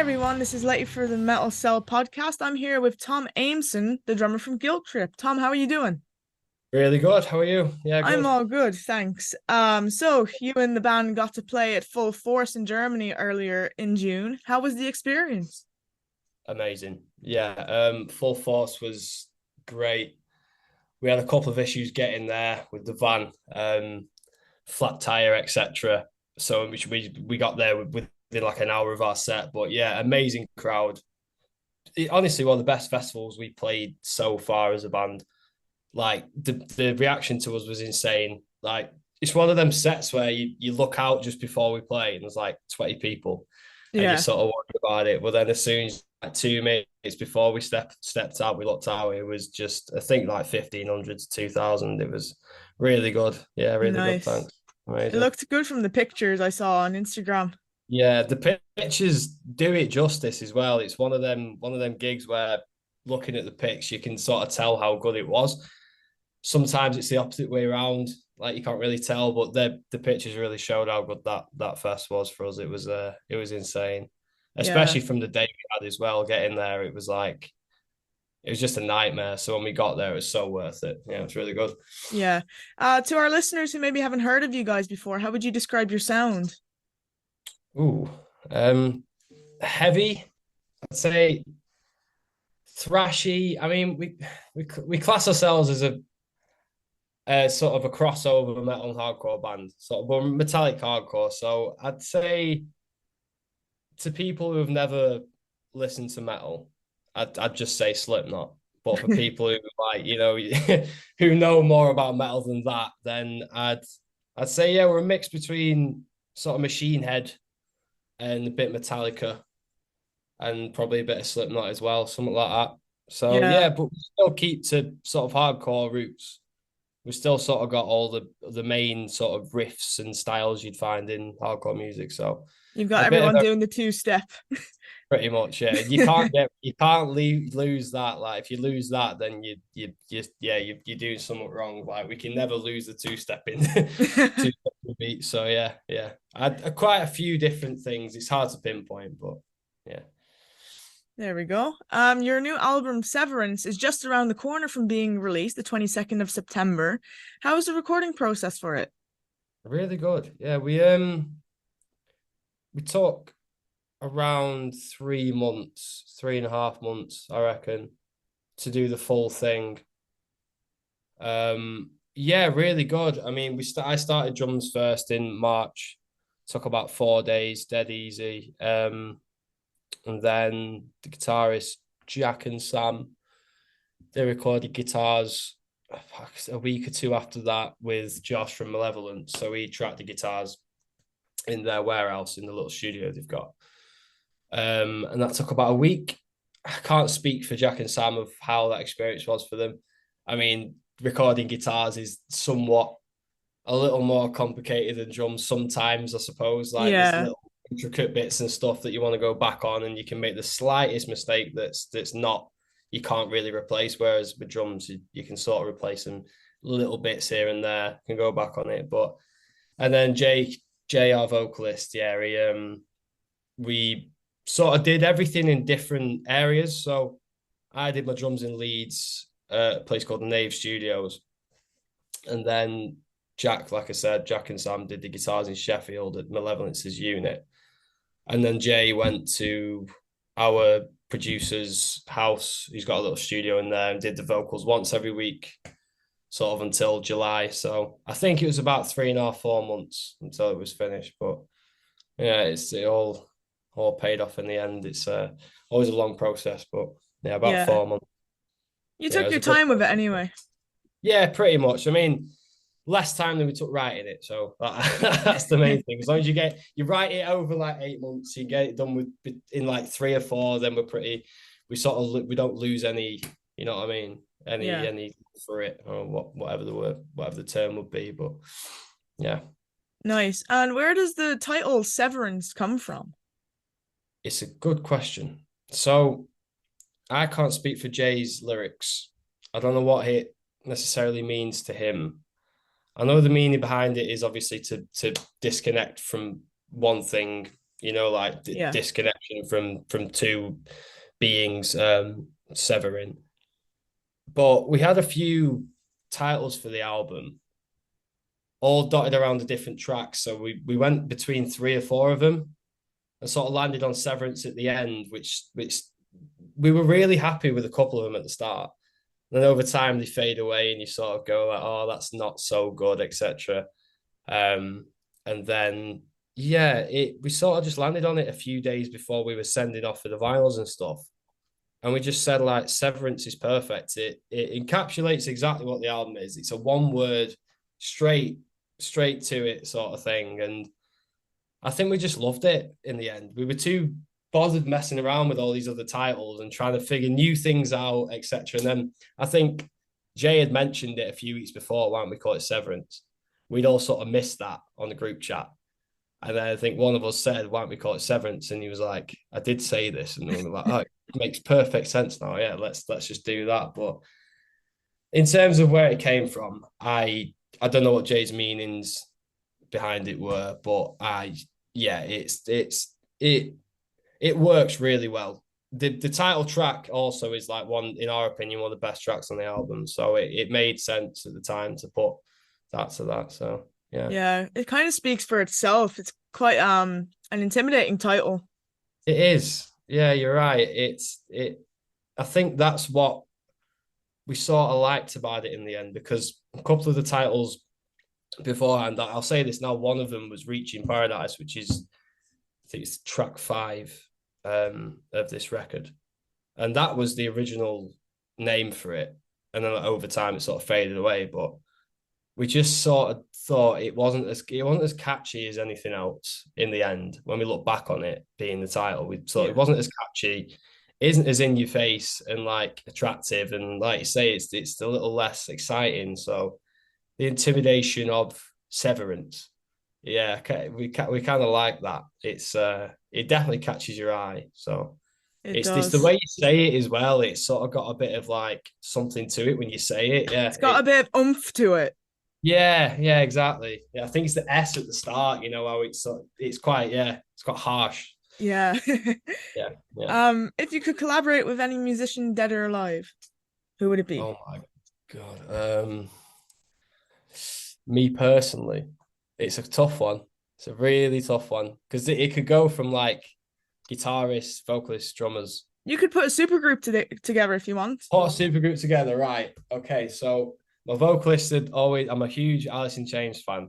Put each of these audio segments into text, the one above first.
everyone, this is Letty for the Metal Cell podcast. I'm here with Tom Aimson, the drummer from Guilt Trip. Tom, how are you doing? Really good. How are you? Yeah, I'm good. all good, thanks. So you and the band got to play at full force in Germany earlier in June. How was the experience? Amazing. Yeah, full force was great. We had a couple of issues getting there with the van, flat tire, etc. So we got there within like an hour of our set. But yeah, amazing crowd. Honestly, one of the best festivals we played so far as a band. Like the reaction to us was insane. Like it's one of them sets where you look out just before we play and there's like 20 people and you Yeah, sort of worry about it. But then as soon as like 2 minutes before we stepped out, we looked out, it was just I think like 1,500 to 2,000. It was really good. Yeah, really good. nice. Thanks. It Amazing. looked good from the pictures I saw on Instagram. Yeah, the pictures do it justice as well. It's one of them gigs where looking at the pics, you can sort of tell how good it was. Sometimes it's the opposite way around. Like you can't really tell, but the pictures really showed how good that fest was for us. It was insane, Yeah, especially from the day we had as well. Getting there, it was like it was just a nightmare. So when we got there, it was so worth it. Yeah, it's really good. yeah. To our listeners who maybe haven't heard of you guys before, how would you describe your sound? Ooh, um, heavy. I'd say thrashy. I mean, we class ourselves as a sort of a crossover metal and hardcore band, sort of but metallic hardcore. So I'd say to people who have never listened to metal, I'd just say Slipknot. But for people who like, who know more about metal than that, then I'd say yeah, we're a mix between sort of Machine Head and a bit Metallica and probably a bit of Slipknot as well, something like that. So Yeah. yeah, but we still keep to sort of hardcore roots. We still sort of got all the main sort of riffs and styles you'd find in hardcore music. So You've got a bit of everyone doing the two step. pretty much, yeah. You can't lose that. Like if you lose that, then you're doing something wrong. Like we can never lose the two step in two step beat. So yeah, yeah. Quite a few different things. It's hard to pinpoint, but yeah. There we go. Your new album Severance is just around the corner from being released, the 22nd of September. How was the recording process for it? Really good. Yeah, we took around 3 months, 3.5 months, I reckon, to do the full thing. Yeah, really good. I mean, I started drums first in March. Took about 4 days, dead easy. And then the guitarist Jack and Sam, they recorded guitars a week or two after that with Josh from Malevolence. So he tracked the guitars in their warehouse in the little studio they've got. And that took about a week. I can't speak for Jack and Sam of how that experience was for them. I mean, recording guitars is somewhat a little more complicated than drums sometimes, I suppose. Like there's Yeah, little intricate bits and stuff that you want to go back on, and you can make the slightest mistake that's not you can't really replace. Whereas with drums, you can sort of replace them little bits here and there, can go back on it. But and then Jay, our vocalist, yeah, we sort of did everything in different areas. So I did my drums in Leeds, a place called the Nave Studios, and then Jack, like I said, Jack and Sam did the guitars in Sheffield at Malevolence's unit. And then Jay went to our producer's house. He's got a little studio in there and did the vocals once every week, sort of until July. So I think it was about 3.5, 4 months until it was finished. But yeah, it all paid off in the end. It's always a long process, but yeah, about yeah. 4 months. You Yeah, it took was your a good time with it process. anyway. Yeah, pretty much. I mean, less time than we took writing it. So that's the main thing. As long as you write it over like 8 months, you get it done with in like 3 or 4, then we sort of we don't lose any, you know what I mean? Yeah, Any for it or whatever the word, whatever the term would be. But yeah, nice. And where does the title Severance come from? it's a good question. So I can't speak for Jay's lyrics. I don't know what it necessarily means to him. I know the meaning behind it is obviously to disconnect from one thing like Yeah. disconnection from two beings severing. But we had a few titles for the album, all dotted around the different tracks. So we went between three or four of them and sort of landed on Severance at the end, which we were really happy with a couple of them at the start. And then over time they fade away and you sort of go like, oh, that's not so good, etc. And then we sort of just landed on it a few days before we were sending off for the vinyls and stuff. And we just said like Severance is perfect. It encapsulates exactly what the album is. It's a one word, straight to it sort of thing. And I think we just loved it in the end. We were too bothered messing around with all these other titles and trying to figure new things out, etc. And then I think Jay had mentioned it a few weeks before, why don't we call it Severance? We'd all sort of missed that on the group chat. And then I think one of us said, why don't we call it Severance? And he was like, I did say this. And we were like, oh, it makes perfect sense now. Yeah, let's just do that. But in terms of where it came from, I don't know what Jay's meanings behind it were, but it works really well. The title track also is like one, in our opinion, one of the best tracks on the album. So it made sense at the time to put that to that. So yeah. Yeah, it kind of speaks for itself. It's quite an intimidating title. It is. Yeah, you're right. I think that's what we sort of liked about it in the end, because a couple of the titles beforehand, I'll say this now, one of them was Reaching Paradise, which is, I think it's track 5 of this record. And that was the original name for it. And then over time it sort of faded away. But we just sort of thought it wasn't as catchy as anything else in the end. When we look back on it being the title, we thought it wasn't as catchy, isn't as in your face and like attractive, and like you say, it's a little less exciting. So the intimidation of Severance, we kind of like that. It definitely catches your eye. So it's the way you say it as well. It's sort of got a bit of like something to it when you say it. Yeah, it's got a bit of oomph to it. Yeah, exactly. Yeah, I think it's the S at the start. How it's quite it's quite harsh. Yeah. Yeah. If you could collaborate with any musician, dead or alive, who would it be? Oh my God. Me personally, it's a tough one. It's a really tough one because it could go from like guitarists, vocalists, drummers. You could put a supergroup together if you want. Put a supergroup together, right? Okay, so my vocalist had always. I'm a huge Alice in Chains fan,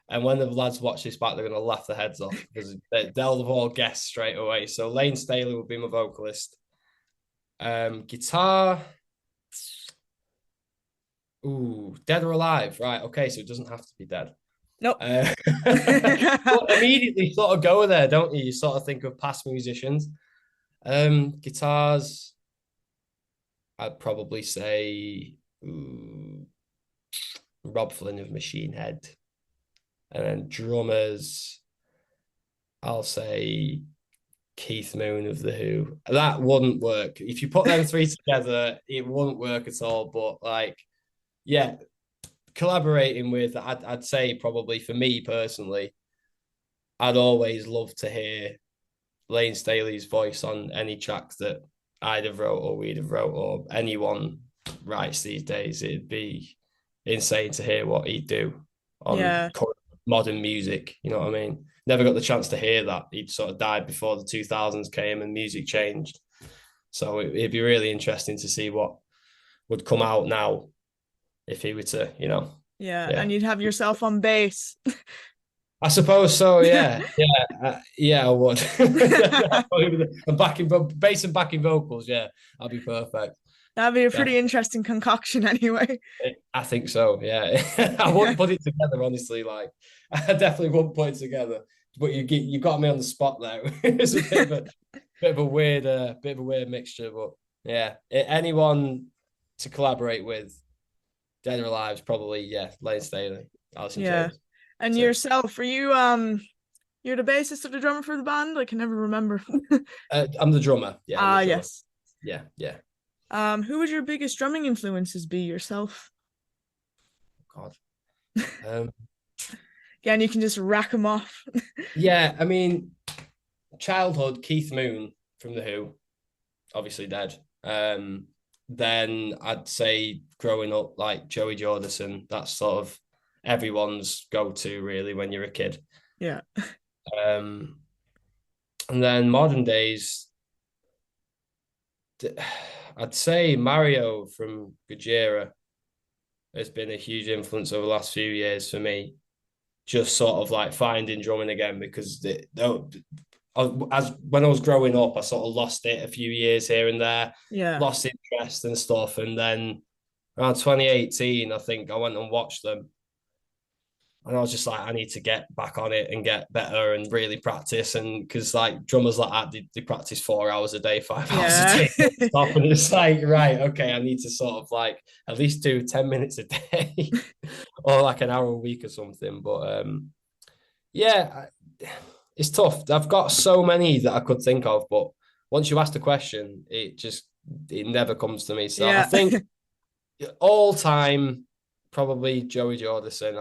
and when the lads watch this back, they're going to laugh their heads off because they'll have all guessed straight away. So Lane Staley would be my vocalist. Guitar. Ooh, dead or alive? Right. Okay, so it doesn't have to be dead. Nope. Immediately sort of go there, don't you? You sort of think of past musicians. Guitars, I'd probably say Rob Flynn of Machine Head. And then drummers, I'll say Keith Moon of The Who. That wouldn't work. If you put them three together, it wouldn't work at all. But like, yeah, collaborating with, I'd say probably for me personally, I'd always love to hear Lane Staley's voice on any tracks that I'd have wrote or we'd have wrote or anyone writes these days. It'd be insane to hear what he'd do on modern music. You know what I mean? Never got the chance to hear that. He'd sort of died before the 2000s came and music changed. So it'd be really interesting to see what would come out now if he were to, Yeah, and you'd have yourself on bass. I suppose so. Yeah, I would. And backing bass and backing vocals. Yeah, that'd be perfect. That'd be a pretty interesting concoction, anyway. I think so. Yeah, I wouldn't put it together honestly. Like, I definitely wouldn't put it together. But you got me on the spot there. It's a bit of a weird mixture. But yeah, anyone to collaborate with, dead or alive, is probably Lane Staley, Alice in Chains. And yourself, are you you're the bassist or the drummer for the band? I can never remember. I'm the drummer. Yeah. Yes. Yeah. Who would your biggest drumming influences be yourself? God. Yeah, and you can just rack them off. Yeah, I mean, childhood, Keith Moon from The Who, obviously dead. Then I'd say growing up, like Joey Jordison, that's sort of everyone's go-to really when you're a kid. Yeah. Um, and then modern days, I'd say Mario from Gojira has been a huge influence over the last few years for me. Just sort of like finding drumming again because as when I was growing up, I sort of lost it a few years here and there, Yeah. lost interest and stuff. And then around 2018, I think I went and watched them. And I was just like, I need to get back on it and get better and really practice. And because like drummers like that, they practice 4 hours a day, 5 hours a Yeah. day. Stop. And it's like, right, okay, I need to sort of like at least do 10 minutes a day or like an hour a week or something. But yeah, it's tough. I've got so many that I could think of, but once you ask the question, it never comes to me. So I Yeah. think all time, probably Joey Jordison.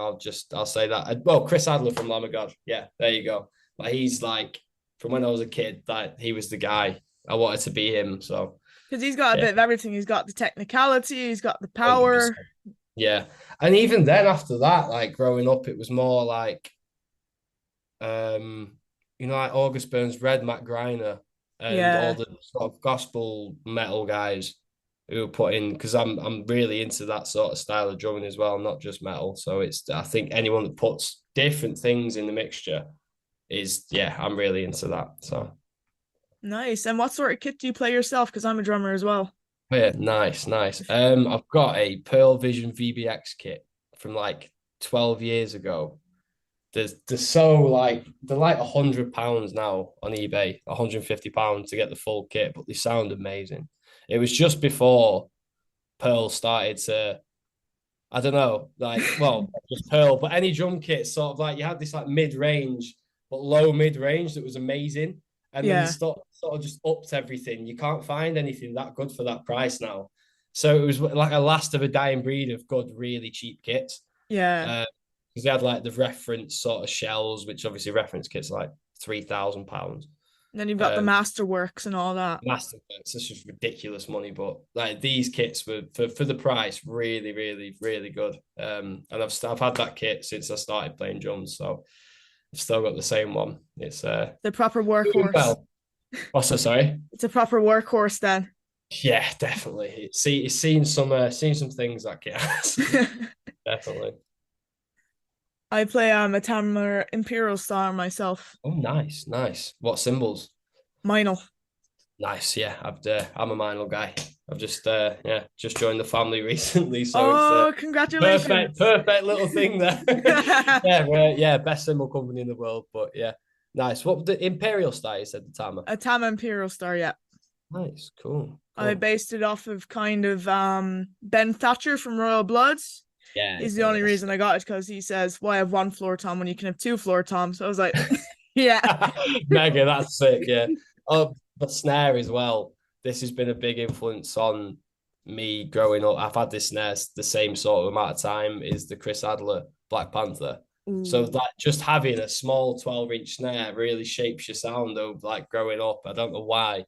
I'll say that. Well, Chris Adler from Lamb of God. Yeah, there you go. Like he's like from when I was a kid, that he was the guy. I wanted to be him. So Because he's got a yeah, bit of everything. He's got the technicality, he's got the power. 100%. Yeah, and even then after that, like growing up, it was more like like August Burns Red, Matt Greiner, and all Yeah. the sort of gospel metal guys who were put in because I'm really into that sort of style of drumming as well, not just metal. So I think anyone that puts different things in the mixture I'm really into that. So Nice. And what sort of kit do you play yourself? Because I'm a drummer as well. yeah, nice, nice. I've got a Pearl Vision VBX kit from like 12 years ago. They're so like they're like £100 now on eBay, £150 to get the full kit, but they sound amazing. It was just before Pearl started to, I don't know, like well, not just Pearl, but any drum kit sort of like you had this like mid-range, but low mid-range that was amazing. And then they Yeah. sort of just upped everything. You can't find anything that good for that price now. So it was like a last of a dying breed of good, really cheap kits. Yeah. Because they had like the reference sort of shells, which obviously reference kits are like £3,000. And then you've got the Um, Masterworks and all that. Master kits, it's just ridiculous money, but like these kits were for the price really, really, really good. And I've had that kit since I started playing drums, so I've still got the same one. It's The proper doing workhorse. well. Also, sorry. It's a proper workhorse then. Yeah, definitely. It's seen some things that kit has. Definitely. I play a Tamar Imperial Star myself. Oh, nice, nice. What symbols? Minor. Nice, yeah. I'm a Minor guy. I've just joined the family recently, so it's Oh, perfect, congratulations. perfect little thing there. Yeah, best symbol company in the world, but yeah, nice. What the Imperial style you said the timer? A Tam Imperial Star, yeah. Nice, cool, I cool. based it off of kind of Ben Thatcher from Royal Bloods. Yeah, He's the yeah, only yeah. reason I got it because he says, "Why have one floor tom when you can have two floor toms?" So I was like, "Yeah, Mega, that's sick. Yeah. Oh, but snare as well. This has been a big influence on me growing up. I've had this snare the same sort of amount of time as the Chris Adler Black Panther. So ooh, that just having a small 12-inch snare really shapes your sound though, like growing up. I don't know why,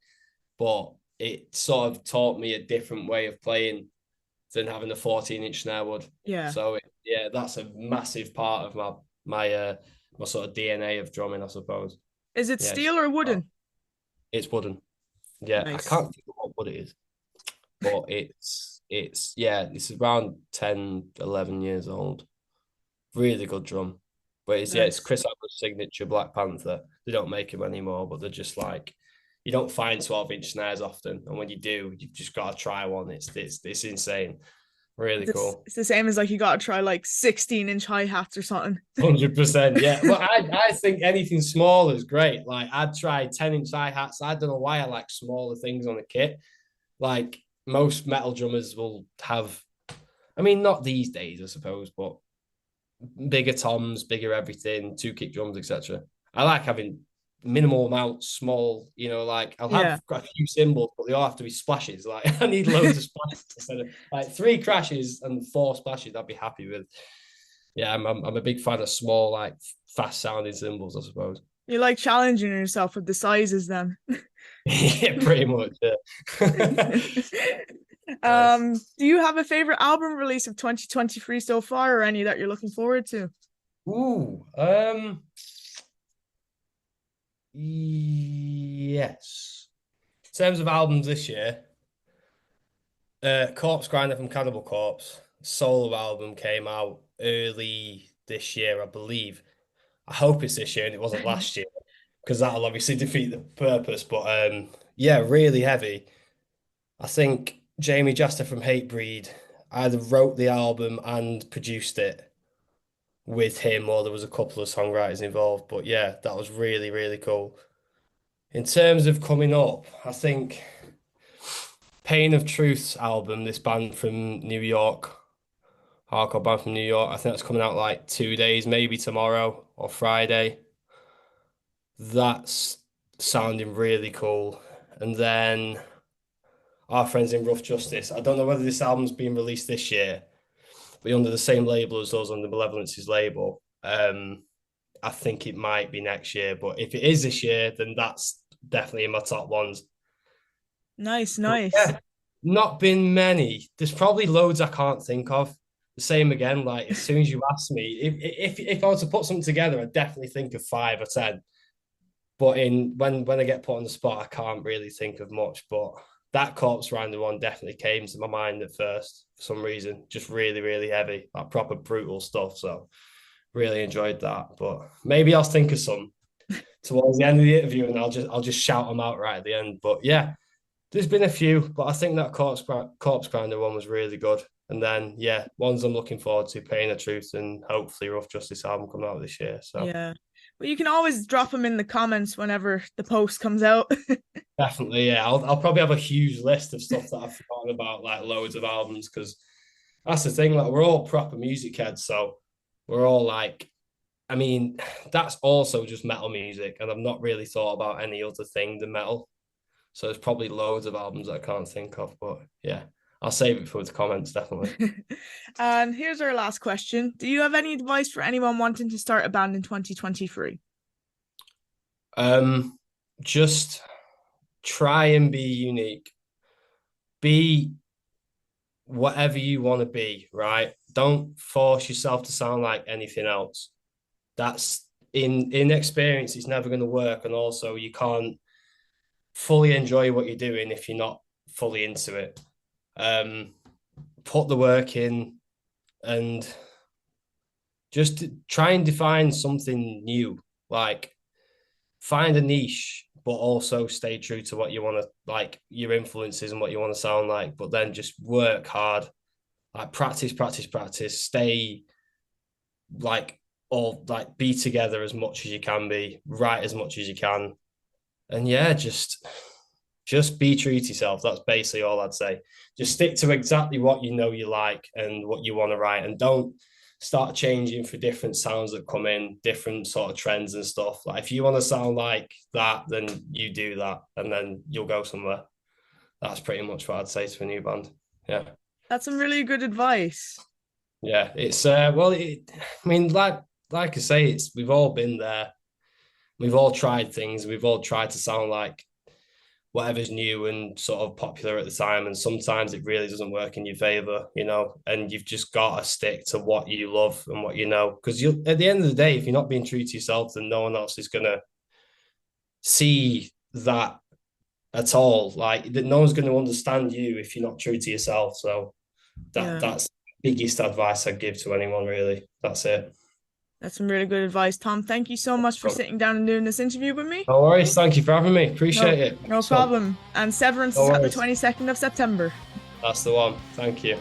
but it sort of taught me a different way of playing than having a 14-inch snare would. yeah." So yeah, that's a massive part of my sort of DNA of drumming, I suppose. Is it Yeah, steel or wooden? it's wooden. Yeah, I Nice. can't think of what wood it is, but it's around 10, 11 years old. Really good drum. But it's Nice. Chris Adler's signature Black Panther. They don't make them anymore, but they're just like you don't find 12-inch snares often, and when you do, you've just got to try one. It's insane. Really This cool. it's the same as like you gotta try like 16-inch hi-hats or something. 100%. Yeah. Well, I think anything small is great. Like I'd try 10-inch hi-hats. I don't know why I like smaller things on a kit. Like most metal drummers will have, I mean, not these days, I suppose, but bigger toms, bigger everything, two kick drums, etc. I like having minimal amounts, small, like I'll Yeah. have quite a few cymbals, but they all have to be splashes. Like I need loads of splashes instead of like 3 crashes and 4 splashes, I'd be happy with. Yeah, I'm a big fan of small, like fast sounding cymbals, I suppose. You like challenging yourself with the sizes then. Yeah, pretty much. Yeah. Nice. Do you have a favorite album release of 2023 so far, or any that you're looking forward to? Ooh, yes. In terms of albums this year, Corpse Grinder from Cannibal Corpse solo album came out early this year, I believe. I hope it's this year and it wasn't last year because that'll obviously defeat the purpose. But yeah, really heavy. I think Jamie Jasta from Hatebreed either wrote the album and produced it with him, or there was a couple of songwriters involved. But yeah, that was really, really cool. In terms of coming up, I think Pain of Truth's album, this band from New York, hardcore band from New York, I think that's coming out like 2 days, maybe tomorrow or Friday. That's sounding really cool. And then our friends in Rough Justice. I don't know whether this album's been released this year, but under the same label as us, under Malevolence's label. I think it might be next year, but if it is this year, then that's definitely in my top ones. Nice, But nice. yeah, not been many. There's probably loads I can't think of. The same again, like as soon as you ask me, if I was to put something together, I'd definitely think of 5 or 10. But in when I get put on the spot, I can't really think of much. But that Corpse Grinder one definitely came to my mind at first for some reason. Just really, really heavy, like proper brutal stuff. So really enjoyed that. But maybe I'll think of some towards the end of the interview, and I'll just shout them out right at the end. But yeah, there's been a few, but I think that Corpse Grinder one was really good. And then yeah, ones I'm looking forward to, Pain of Truth, and hopefully Rough Justice album coming out this year. So Yeah. Well, you can always drop them in the comments whenever the post comes out. definitely, yeah. I'll probably have a huge list of stuff that I've forgotten about, like loads of albums, because that's the thing. Like we're all proper music heads, so we're all like, I mean, that's also just metal music, and I've not really thought about any other thing than metal. So there's probably loads of albums that I can't think of, but yeah, I'll save it for the comments definitely. And here's our last question. Do you have any advice for anyone wanting to start a band in 2023? Just try and be unique. Be whatever you want to be, right? Don't force yourself to sound like anything else. That's in experience, it's never going to work. And also you can't fully enjoy what you're doing if you're not fully into it. Put the work in and just try and define something new. Like find a niche, but also stay true to what you want to like your influences and what you want to sound like. But then just work hard, like practice, practice, practice. Stay like all like be together as much as you can be, write as much as you can, and yeah, just be true to yourself. That's basically all I'd say. Just stick to exactly what you know you like and what you want to write, and don't start changing for different sounds that come in, different sort of trends and stuff. Like if you want to sound like that, then you do that, and then you'll go somewhere. That's pretty much what I'd say to a new band. Yeah. That's some really good advice. Yeah, it's I mean, like I say, it's we've all been there. We've all tried things. We've all tried to sound like whatever's new and sort of popular at the time. And sometimes it really doesn't work in your favor, you know, and you've just got to stick to what you love and what you know. Because you at the end of the day, if you're not being true to yourself, then no one else is going to see that at all. Like that no one's going to understand you if you're not true to yourself. So that's the biggest advice I'd give to anyone, really. That's it. That's some really good advice, Tom. Thank you so much for sitting down and doing this interview with me. No worries. Thank you for having me. Appreciate it. No problem. And Severance is at the 22nd of September. That's the one. Thank you.